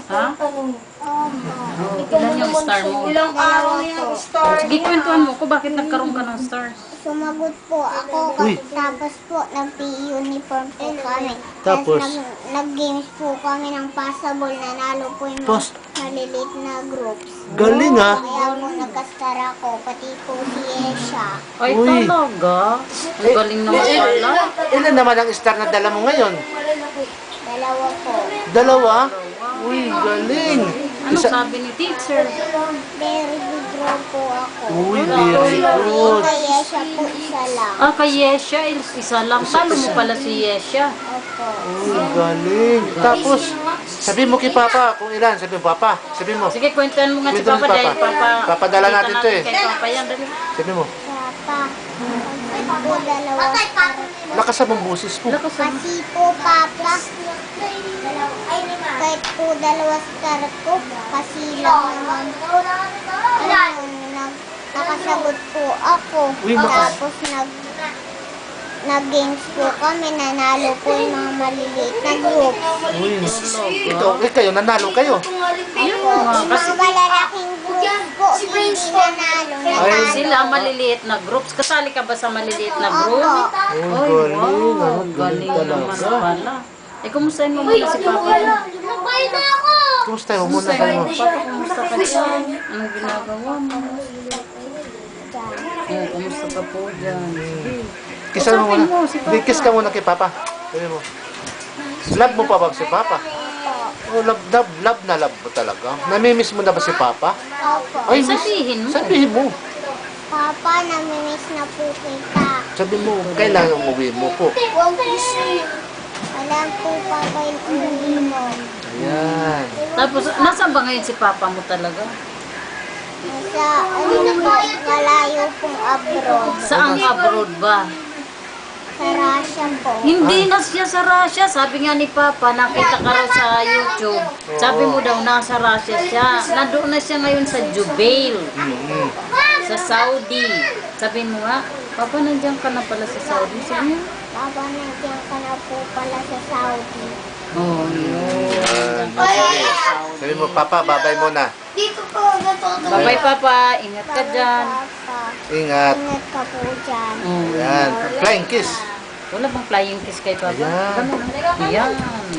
Ha? Ilan yung star mo? Ilang araw na yung star Sige, kwentuhan mo ko bakit nagkaroon ka ng star. Sumagot po ako, tapos po nag-uniform po kami. Tapos? Nag-games po kami ng passable, nanalo po yung Tapos? malilit na groups. Galing ha. Kaya po nagka-star ako, pati po si Esha. Ay, Uy. talaga? Ang galing naman pala. Ilan naman ang star na dala mo ngayon? Dalawa po. Dalawa? Uy, galing. Ano sabi ni teacher? Very good draw po ako. Uy, very good. Kay Esha po isa lang. Ah, kay Yesha, isa lang. Talo mo pala si Yesha. Opo. Uy, galing. Tapos, sabi mo kay Papa kung ilan. Sabi mo, Papa. Sabi mo. Sige, kwentuhan mo nga si Kwentuhan Papa ni dahil Papa. Papadala kita natin to eh. Kay Papa yan, dali. Sabi mo. Papa. Po dalawa star. Lakas sa mong boses mo. Lakas mo. Kasi po, Papa, kahit po dalawa star ko, kasi lang naman po, nakasagot po ako. Uy, Tapos nag-games po kami, nanalo po yung mga maliliit na group. Uy, ito, kayo, nanalo kayo. Ako, yung mga malalaking group po, hindi nanalo. Ay, Sila maliliit na groups. Kasali ka ba sa maliliit na group? Uy, Ay, galing. wow. Ah, Galing naman talaga. pala. Eh, kumustahin mo muna si Papa? Kumusta mo muna Kumustahin tayo mo mo? si Papa? Kumusta ka dyan? Anong ginagawa mo? Oh, kumusta ka po dyan? Kiss mo muna. mo si Papa. Di, kiss ka muna kay Papa. Sabi mo. Love mo pa ba si Papa? Oh, love na love mo talaga. Namimiss mo na ba si Papa? Opo. Ay, miss. sabihin mo. Sabihin mo. Papa, namimiss na po kita. Sabi mo, kailangan umuwi mo po. Alam po, Papa, yung uwi mo. Ayan. Tapos, nasaan ba ngayon si Papa mo talaga? Nasa, malayo pong abroad. Saang abroad ba? Sa Russia po. Hindi na siya sa Russia. Sabi nga ni Papa, nakita ka raw sa YouTube. Sabi mo daw, nasa Russia siya. Nandoon na siya ngayon sa Jubail, sa Saudi. Sabi mo nga, Papa, nandiyan ka na pala sa Saudi. Sabi mo, Papa, nandiyan ka na po pala sa Saudi. oh, yun. Sabi mo, Papa, babay muna. Dito po, natutuwa. Bye-bye, Papa. Ingat ka dyan. Papa, Ingat. ingat ka po dyan. Oh. Ayan. Flying kiss. Wala bang flying kiss kay Papa? Ayan. Ganun. Ayan.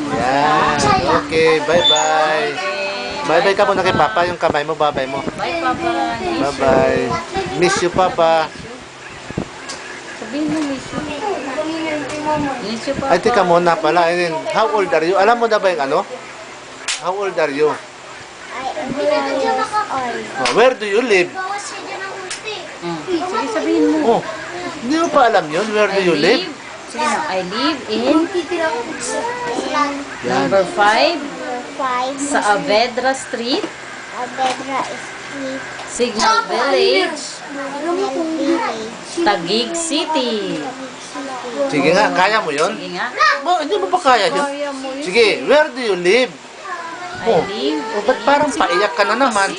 Ayan. Okay, bye-bye. Bye-bye ka muna kay Papa. Yung kamay mo, babay mo. Bye, Papa. Bye-bye. Miss you, Papa. Sabihin mo, miss you. Miss you, Papa. Ay, teka muna pala. And then, how old are you? Alam mo na ba yung ano? How old are you? I am 4 years old. Oh, where do you live? Sige, sabihin mo. Oh, hindi mo pa alam yun? Where do you live? Sige na, I live in Yan. number 5 5 sa Avedra Street, Abedra Street, Signal Village, Village, Taguig City. Sige nga, kaya mo yun? Sige nga. Oh, hindi mo ba kaya yun? Kaya mo yun. Sige, where do you live? I live. Oh, ba't parang paiyak ka na naman?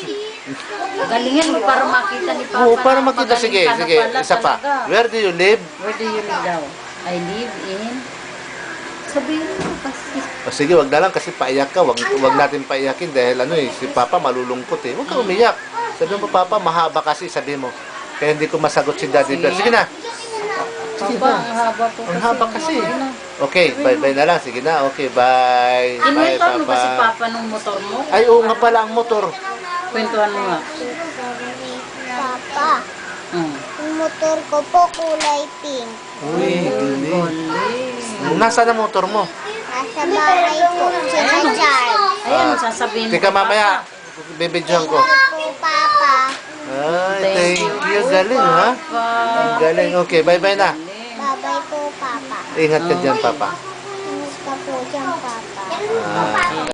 Galingan mo para makita ni Papa. Oo, para na makita. magaling Sige, ka na sige. pala Isa pa. talaga. Where do you live? Where do you live daw? I live in... Sabihin mo kasi. O sige, wag na lang kasi paiyak ka. Wag natin paiyakin dahil ano eh, si Papa malulungkot eh. Wag ka umiyak. Sabi mo, Papa, mahaba kasi, sabi mo. Kaya hindi ko masagot si Daddy Bear. Sige na. Sige Papa, na. ang haba po Ang haba kasi. Sige na. Okay, bye-bye na lang. Sige na. Okay, bye. Bye, Kinuwento mo ba si Papa. Papa nung motor mo? Ay, oo nga pala ang motor. Kwentuhan mo nga. Papa, Hmm. yung motor ko po kulay pink. Uy, galing. Galing. Nasaan ang motor mo? Nasa bahay po, sila Charles. Ayan, sasabihin mo Teka, kay mamaya. Papa. Bibidyohan ko. Po, Papa. Ay, thank you. Galing, ha? Papa. Ang galing. Okay, bye-bye na. Bye-bye po, Papa. Ingat ka dyan, Papa. Ingat ka po dyan, Papa. Ah.